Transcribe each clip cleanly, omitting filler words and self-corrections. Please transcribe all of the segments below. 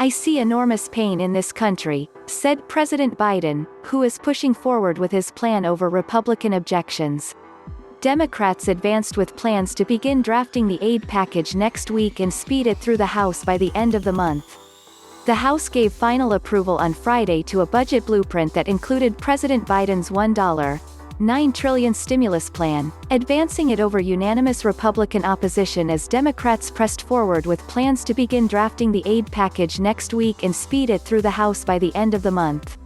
"I see enormous pain in this country," said President Biden, who is pushing forward with his plan over Republican objections. Democrats advanced with plans to begin drafting the aid package next week and speed it through the House by the end of the month. The House gave final approval on Friday to a budget blueprint that included President Biden's $1.9 trillion stimulus plan, advancing it over unanimous Republican opposition as Democrats pressed forward with plans to begin drafting the aid package next week and speed it through the House by the end of the month.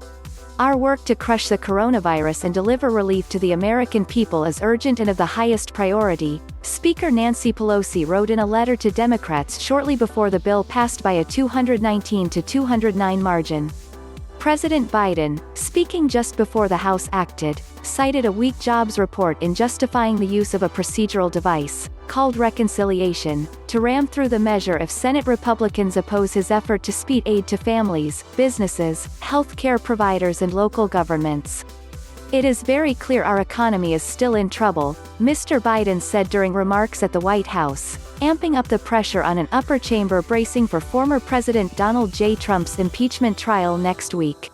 "Our work to crush the coronavirus and deliver relief to the American people is urgent and of the highest priority," Speaker Nancy Pelosi wrote in a letter to Democrats shortly before the bill passed by a 219 to 209 margin. President Biden, speaking just before the House acted, cited a weak jobs report in justifying the use of a procedural device, called reconciliation, to ram through the measure if Senate Republicans oppose his effort to speed aid to families, businesses, health care providers and local governments. "It is very clear our economy is still in trouble," Mr. Biden said during remarks at the White House, amping up the pressure on an upper chamber bracing for former President Donald J. Trump's impeachment trial next week.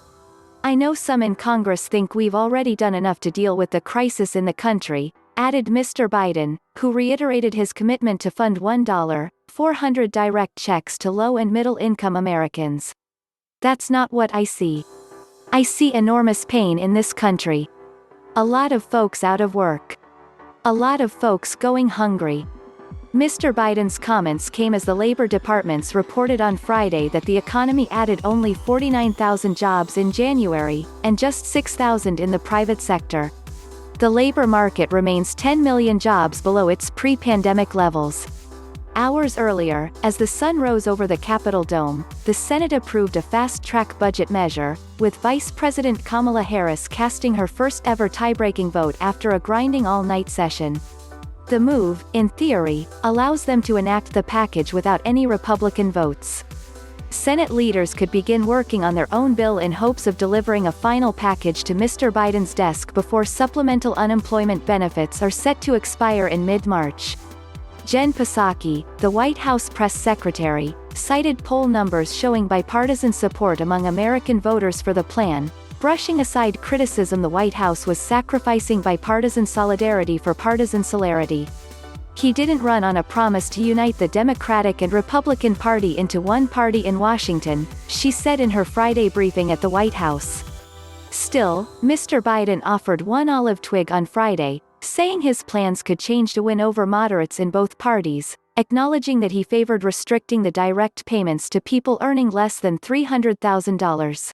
"I know some in Congress think we've already done enough to deal with the crisis in the country," added Mr. Biden, who reiterated his commitment to fund $1.400 direct checks to low- and middle-income Americans. "That's not what I see. I see enormous pain in this country. A lot of folks out of work. A lot of folks going hungry." Mr. Biden's comments came as the Labor Departments reported on Friday that the economy added only 49,000 jobs in January, and just 6,000 in the private sector. The labor market remains 10 million jobs below its pre-pandemic levels. Hours earlier, as the sun rose over the Capitol dome, the Senate approved a fast-track budget measure, with Vice President Kamala Harris casting her first-ever tiebreaking vote after a grinding all-night session. The move, in theory, allows them to enact the package without any Republican votes. Senate leaders could begin working on their own bill in hopes of delivering a final package to Mr. Biden's desk before supplemental unemployment benefits are set to expire in mid-March. Jen Psaki, the White House press secretary, cited poll numbers showing bipartisan support among American voters for the plan, brushing aside criticism the White House was sacrificing bipartisan solidarity for partisan celerity. "He didn't run on a promise to unite the Democratic and Republican Party into one party in Washington," she said in her Friday briefing at the White House. Still, Mr. Biden offered one olive twig on Friday, saying his plans could change to win over moderates in both parties, acknowledging that he favored restricting the direct payments to people earning less than $300,000.